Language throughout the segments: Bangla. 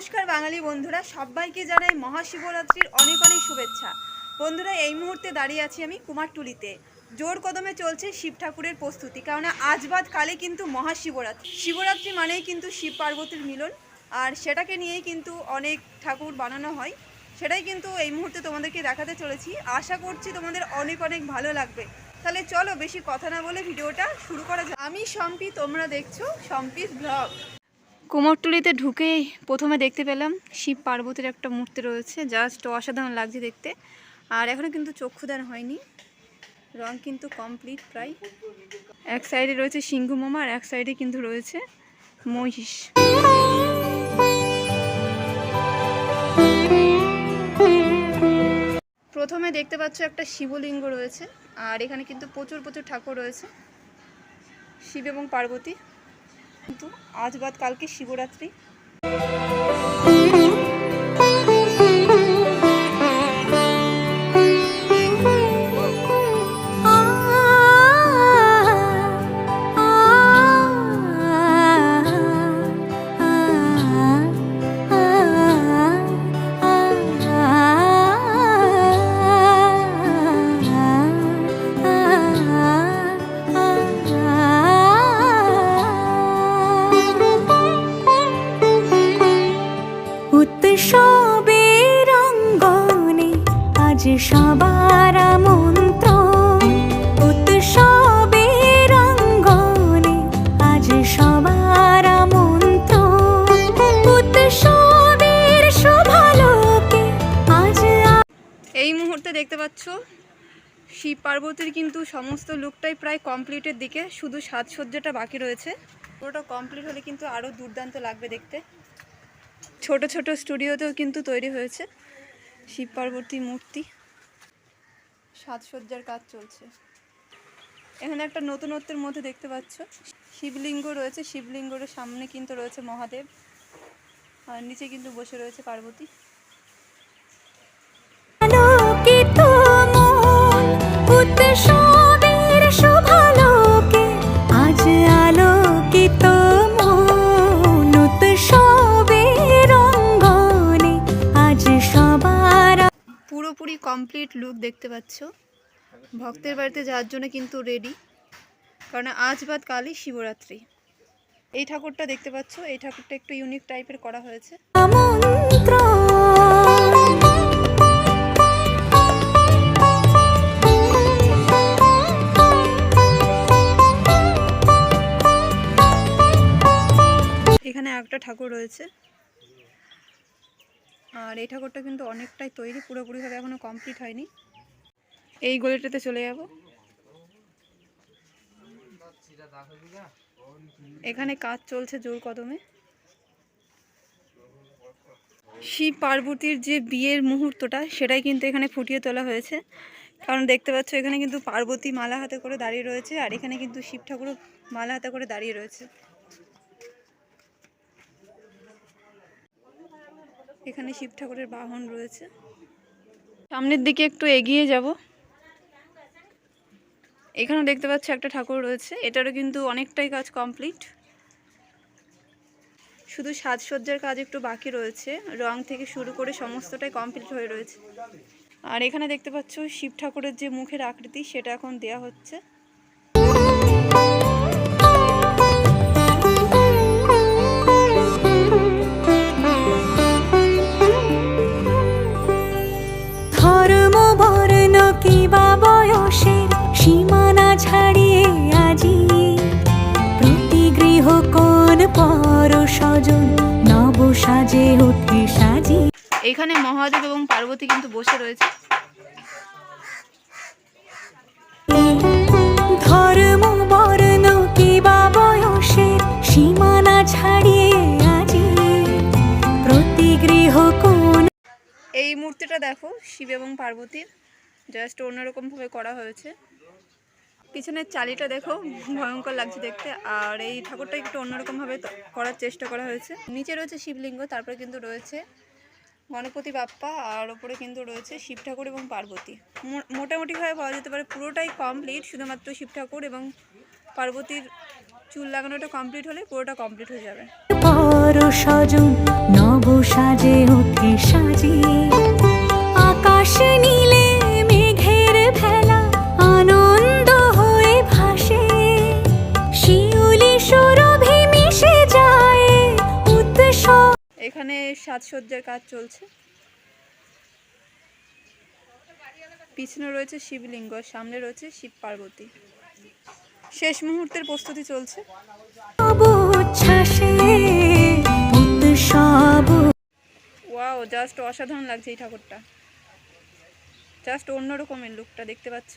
নমস্কার বাঙালি বন্ধুরা, সবাইকে জানাই মহাশিবরাত্রির অনেক অনেক শুভেচ্ছা। বন্ধুরা, এই মুহূর্তে দাঁড়িয়ে আছি আমি কুমারটুলিতে। জোর কদমে চলছে শিব ঠাকুরের প্রস্তুতি, কারণ আজ বাদ কালে কিন্তু মহাশিবরাত্রি। শিবরাত্রি মানেই কিন্তু শিব পার্বতীর মিলন, আর সেটাকে নিয়েই কিন্তু অনেক ঠাকুর বানানো হয়। সেটাই কিন্তু এই মুহূর্তে তোমাদেরকে দেখাতে চলেছি। আশা করছি তোমাদের অনেক অনেক ভালো লাগবে। তাহলে চলো বেশি কথা না বলে ভিডিওটা শুরু করা যাক। আমি সম্পি, তোমরা দেখছো সম্পিস ব্লগ। কুমোরটুলিতে ঢুকেই প্রথমে দেখতে পেলাম শিব পার্বতীর একটা মূর্তি রয়েছে, জাস্ট অসাধারণ লাগছে দেখতে। আর এখনও কিন্তু চক্ষুদান হয়নি, রং কিন্তু কমপ্লিট প্রায়। এক সাইডে রয়েছে সিংহ মামা আর এক সাইডে কিন্তু রয়েছে মহিষ। প্রথমে দেখতে পাচ্ছ একটা শিবলিঙ্গ রয়েছে, আর এখানে কিন্তু প্রচুর প্রচুর ঠাকুর রয়েছে, শিব এবং পার্বতী। কিন্তু আজ বাদ কালকে শিবরাত্রি। উৎসবের অঙ্গনে আজ সবার আমন্ত্রণ, উৎসবের অঙ্গনে আজ সবার আমন্ত্রণ, উৎসবের শোভালোকে আজ। এই মুহূর্তে দেখতে পাচ্ছ শিব পার্বতীর কিন্তু সমস্ত লুকটাই প্রায় কমপ্লিটের দিকে, শুধু সাজসজ্জাটা বাকি রয়েছে। পুরোটা কমপ্লিট হলে কিন্তু আরও দুর্দান্ত লাগবে দেখতে। ছোট ছোট স্টুডিওতেও কিন্তু তৈরি হয়েছে শিব পার্বতী মূর্তি, সাজসজ্জার কাজ চলছে। এখানে একটা নতুনত্বের মধ্যে দেখতে পাচ্ছ শিবলিঙ্গ রয়েছে, শিবলিঙ্গের সামনে কিন্তু রয়েছে মহাদেব, আর নিচে কিন্তু বসে রয়েছে পার্বতী। উৎসবের শোভালোকে আজ আলোকিত মন, উৎসবের অঙ্গনে আজ সবার। পুরোপুরি কমপ্লিট লুক দেখতে পাচ্ছ। ভক্তের বাড়িতে যাওয়ার জন্য কিন্তু রেডি, কারণ আজ বাদ কালই শিবরাত্রি। এই ঠাকুরটা দেখতে পাচ্ছ, এই ঠাকুরটা একটু ইউনিক টাইপের করা হয়েছে। এখানে একটা ঠাকুর রয়েছে, আর এই ঠাকুরটা কিন্তু অনেকটাই তৈরি, পুরোপুরিভাবে এখনো কমপ্লিট হয়নি। এই গলিটাতে চলে যাব। এখানে কাজ চলছে জোর কদমে। শিব পার্বতীর যে বিয়ের মুহূর্তটা, সেটাই কিন্তু এখানে ফুটিয়ে তোলা হয়েছে। কারণ দেখতে পাচ্ছ এখানে কিন্তু পার্বতী মালা হাতে করে দাঁড়িয়ে রয়েছে, আর এখানে কিন্তু শিব ঠাকুরও মালা হাতে করে দাঁড়িয়ে রয়েছে। এখানে শিব ঠাকুরের বাহন রয়েছে। সামনের দিকে একটু এগিয়ে যাব, এখানে দেখতে পাচ্ছ একটা ঠাকুর রয়েছে, এটারও কিন্তু অনেকটাই কাজ কমপ্লিট, শুধু সাজসজ্জার কাজ একটু বাকি রয়েছে। রং থেকে শুরু করে সমস্তটাই কমপ্লিট হয়ে রয়েছে। আর এখানে দেখতে পাচ্ছ শিব ঠাকুরের যে মুখের আকৃতি, সেটা এখন দেয়া হচ্ছে। ধর্ম বর্ণ কিবা বয়সের সীমানা ছাড়িয়ে আজি প্রতি গৃহ কোন পর স্বজন নব সাজে উঠে সাজি। এখানে মহাদেব এবং পার্বতী কিন্তু বসে রয়েছে। ধর্ম বর্ণ কিবা বয়সের সীমানা ছাড়িয়ে আজি প্রতি গৃহ কোন। এই মূর্তিটা দেখো, শিব এবং পার্বতীর, জাস্ট অন্যরকম ভাবে করা হয়েছে। পিছনের চালিটা দেখো, ভয়ঙ্কর লাগছে দেখতে। আর এই ঠাকুরটা একটু অন্যরকম ভাবে করার চেষ্টা করা হয়েছে। নিচে রয়েছে শিবলিঙ্গ, তারপরে কিন্তু রয়েছে গণপতি বাপ্পা, আর ওপরে কিন্তু রয়েছে শিব ঠাকুর এবং পার্বতী। মোটামুটিভাবে পাওয়া যেতে পারে পুরোটাই কমপ্লিট, শুধুমাত্র শিব ঠাকুর এবং পার্বতীর চুল লাগানোটা কমপ্লিট হলে পুরোটা কমপ্লিট হয়ে যাবে। পর স্বজন নব সাজে ওঠে সাজিয়ে আকাশ নীলে মেঘের ভেলা আনন্দ হয়ে ভাসে শিউলি সুরভি মিশে যায় উৎসব। এখানে সাজসজ্জার কাজ চলছে। পিছনে রয়েছে শিবলিঙ্গ, সামনে রয়েছে শিব পার্বতী। শেষ মুহূর্তের প্রস্তুতি চলছে। ওয়াও, জাস্ট অসাধারণ লাগছে এই ঠাকুরটা। জাস্ট অন্যরকমের লুকটা দেখতে পাচ্ছ।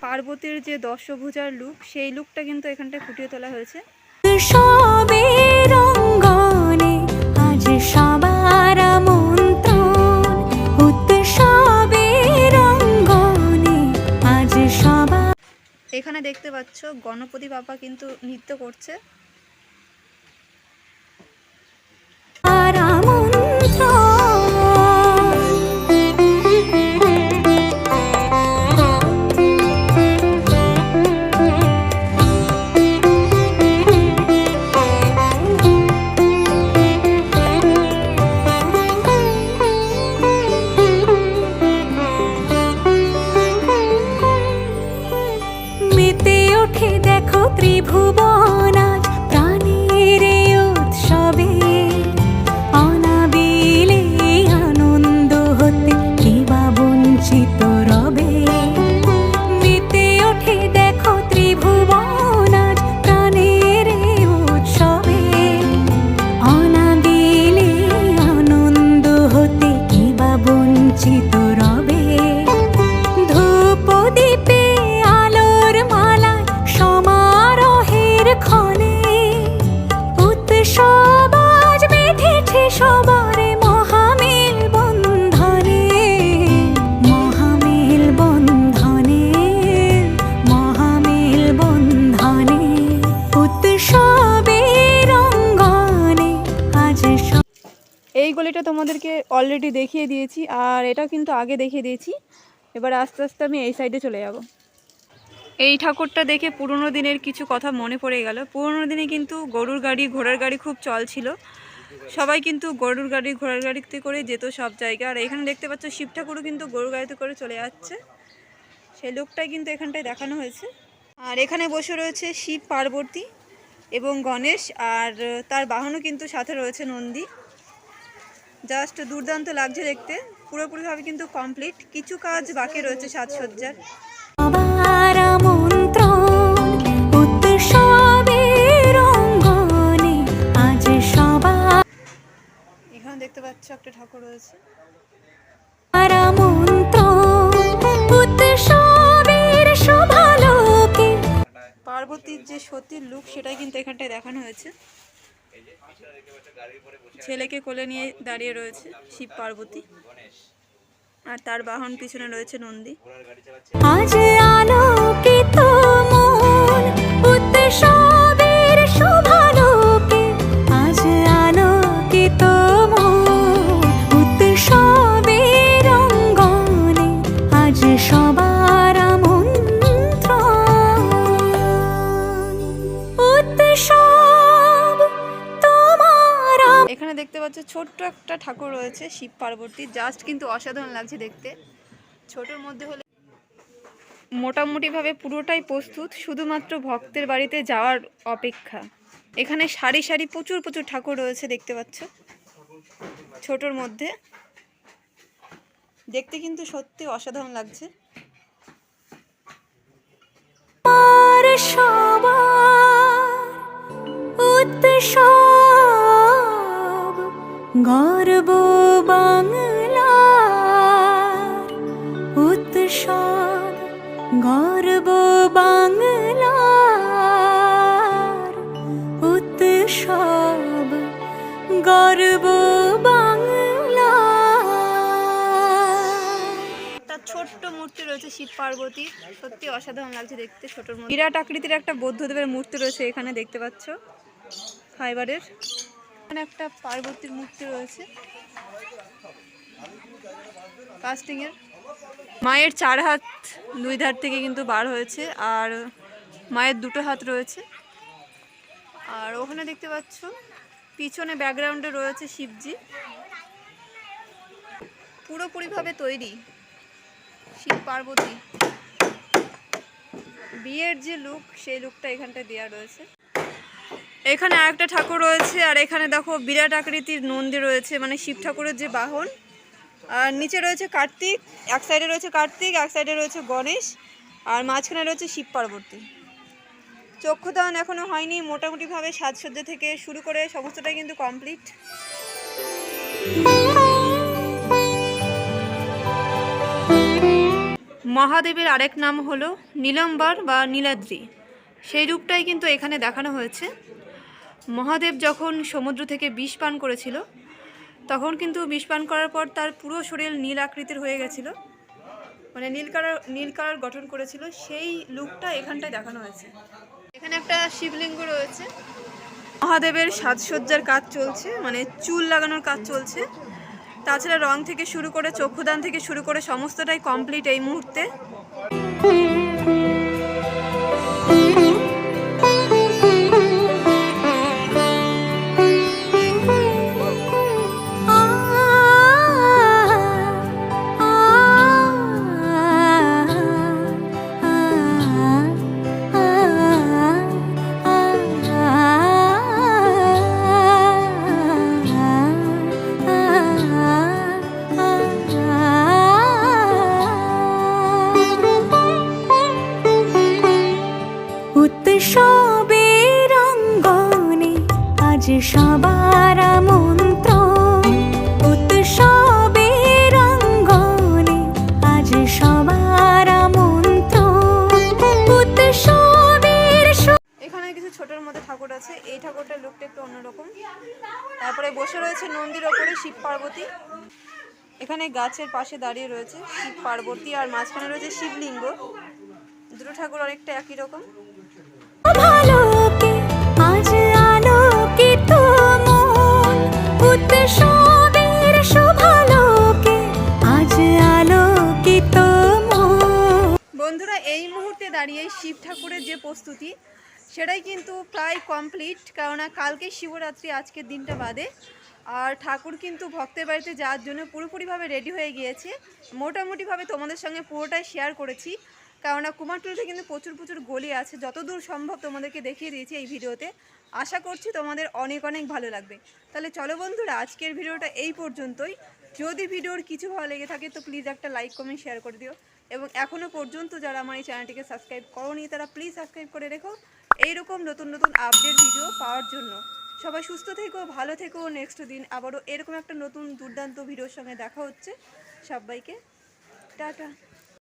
পার্বতীর যে দশভুজার লুক, সেই লুকটা কিন্তু এখানটায় ফুটিয়ে তোলা হয়েছে। সবে রঙ্গনে আজ সবার আমন্ত্রণ উৎসবে রঙ্গনে আজ সবার। এখানে দেখতে পাচ্ছ গণপতি বাবা কিন্তু নৃত্য করছে। দেখো ত্রিভুবন আজ প্রাণের উৎসবে অনাবিলে আনন্দ হতে কিবা বঞ্চিত রবে মেতে ওঠে দেখো ত্রিভুবন আজ প্রাণের উৎসবে অনাবিলে আনন্দ হতে কিবা বঞ্চিত রবে ধূপ দীপে আলোর মালা সমারোহের ক্ষণে উৎসব আজ বেঁধেছে সবার মহামেল বন্ধনে মহামেল বন্ধনে মহামেল বন্ধনে উৎসবের রঙ্গনে আজ। এই গলিটা তোমাদেরকে অলরেডি দেখিয়ে দিয়েছি, আর এটা কিন্তু আগে দেখিয়ে দিয়েছি। এবার আস্তে আস্তে আমি এই সাইডে চলে যাব। এই ঠাকুরটা দেখে পুরনো দিনের কিছু কথা মনে পড়ে গেল। পুরনো দিনে কিন্তু গরুর গাড়ি ঘোড়ার গাড়ি খুব চল ছিল। সবাই কিন্তু গরুর গাড়ি ঘোড়ার গাড়িতে করে যেত সব জায়গায়। আর এখানে দেখতে পাচ্ছ শিব ঠাকুরও কিন্তু গরুর গাড়িতে করে চলে যাচ্ছে। সেই লোকটাই কিন্তু এখানটায় দেখানো হয়েছে। আর এখানে বসে রয়েছে শিব পার্বতী এবং গণেশ, আর তার বাহনও কিন্তু সাথে রয়েছে নন্দী। জাস্ট দুর্দান্ত লাগছে দেখতে। পুরোপুরিভাবে কিন্তু কমপ্লিট, কিছু কাজ বাকি রয়েছে সাজসজ্জার। এখানে দেখতে পাচ্ছ একটা ঠাকুর রয়েছে। পার্বতীর যে সতীর লুক, সেটাই কিন্তু এখানটায় দেখানো হয়েছে। ছেলেকে কোলে নিয়ে দাঁড়িয়ে রয়েছে শিব পার্বতী, আর তার বাহন পিছনে রয়েছে নন্দী। আজ আলোকিত মন উৎসবের শোভালোকে আজ আলোকিত মন উৎসবের রঙ্গনে আজ সবার আমন্ত্রণ উৎসব তোমার। এখানে দেখতে পাচ্ছ ছোট্ট একটা ঠাকুর রয়েছে শিব পার্বতী, জাস্ট কিন্তু অসাধারণ লাগছে দেখতে। ছোটোর মধ্যে হলে মোটামুটিভাবে পুরোটাই প্রস্তুত, শুধুমাত্র ভক্তের বাড়িতে যাওয়ার অপেক্ষা। এখানে সারি সারি প্রচুর প্রচুর ঠাকুর রয়েছে দেখতে পাচ্ছ। ছোটোর মধ্যে দেখতে কিন্তু সত্যি অসাধারণ লাগছে। উৎসব গর্ব বাংলার উৎসব গর্ব বাংলার উৎসব গর্ব বাংলার। তার ছোট্ট মূর্তি রয়েছে শিব পার্বতীর, সত্যি অসাধারণ লাগছে দেখতে। ছোটোর মধ্যে বিরাট আকৃতির একটা বৌদ্ধদেবের মূর্তি রয়েছে এখানে দেখতে পাচ্ছ, ফাইবারের। এখানে একটা পার্বতীর মূর্তি রয়েছে কাস্টিংয়ের। মায়ের 4 হাত 2 ধার থেকে কিন্তু বার হয়েছে, আর মায়ের 2টো হাত রয়েছে। আর ওখানে দেখতে পাচ্ছ পিছনে ব্যাকগ্রাউন্ডে রয়েছে শিবজি, পুরোপুরিভাবে তৈরি শিব পার্বতী। বিয়ের যে লুক সেই লুকটা এখানটায় দেওয়া রয়েছে। এখানে আরেকটা ঠাকুর রয়েছে, আর এখানে দেখো বিরাট আকৃতির নন্দী রয়েছে, মানে শিব ঠাকুরের যে বাহন। আর নিচে রয়েছে কার্তিক, এক সাইডে রয়েছে কার্তিক, এক সাইডে রয়েছে গণেশ, আর মাঝখানে রয়েছে শিব পার্বতী। চক্ষুদান এখনো হয়নি, মোটামুটিভাবে সাজসজ্জা থেকে শুরু করে সমস্তটাই কিন্তু কমপ্লিট। মহাদেবের আরেক নাম হলো নীলাম্বর বা নীলাদ্রি, সেই রূপটাই কিন্তু এখানে দেখানো হয়েছে। মহাদেব যখন সমুদ্র থেকে বিষ পান করেছিল, তখন কিন্তু বিষ পান করার পর তার পুরো শরীর নীল আকৃতির হয়ে গেছিল, মানে নীল কালার গঠন করেছিল, সেই লুকটা এখানটায় দেখানো হয়েছে। এখানে একটা শিবলিঙ্গ রয়েছে। মহাদেবের সাজসজ্জার কাজ চলছে, মানে চুল লাগানোর কাজ চলছে। তাছাড়া রং থেকে শুরু করে চক্ষুদান থেকে শুরু করে সমস্তটাই কমপ্লিট এই মুহূর্তে। উৎসবের অঙ্গনে আজ সবার আমন্ত্রণ, উৎসবের অঙ্গনে আজ সবার আমন্ত্রণ, উৎসবের। এখানে কিছু ছোটোর মধ্যে ঠাকুর আছে, এই ঠাকুরটার লুকটা একটু অন্যরকম। তারপরে বসে রয়েছে নন্দীর ওপরে শিব পার্বতী। এখানে গাছের পাশে দাঁড়িয়ে রয়েছে শিব পার্বতী, আর মাঝখানে রয়েছে শিবলিঙ্গ। দুটো ঠাকুর অনেকটা একই রকম। ভালোকে আজ আলোকিত মন, উৎসবের শোভালোকে আজ আলোকিত মন। বন্ধুরা, এই মুহূর্তে দাঁড়িয়ে শিব ঠাকুরের যে প্রস্তুতি সেটাই কিন্তু প্রায় কমপ্লিট, কেননা কালকে শিবরাত্রি, আজকের দিনটা বাদে। আর ঠাকুর কিন্তু ভক্তের বাড়িতে যাওয়ার জন্য পুরোপুরিভাবে রেডি হয়ে গিয়েছে। মোটামুটিভাবে তোমাদের সঙ্গে পুরোটাই শেয়ার করেছি, কেননা কুমারটুলিতে কিন্তু প্রচুর প্রচুর গলি আছে, যতদূর সম্ভব তোমাদেরকে দেখিয়ে দিয়েছি এই ভিডিওতে। আশা করছি তোমাদের অনেক অনেক ভালো লাগবে। তাহলে চলো বন্ধুরা, আজকের ভিডিওটা এই পর্যন্তই। যদি ভিডিওর কিছু ভালো লেগে থাকে তো প্লিজ একটা লাইক কমেন্ট শেয়ার করে দিও, এবং এখনও পর্যন্ত যারা আমার এই চ্যানেলটিকে সাবস্ক্রাইব করোনি তারা প্লিজ সাবস্ক্রাইব করে রেখো এইরকম নতুন নতুন আপডেট ভিডিও পাওয়ার জন্য। সবাই সুস্থ থেকো, ভালো থেকো। নেক্সট দিন আবারও এরকম একটা নতুন দুর্দান্ত ভিডিওর সঙ্গে দেখা হচ্ছে। সবাইকে টাটা।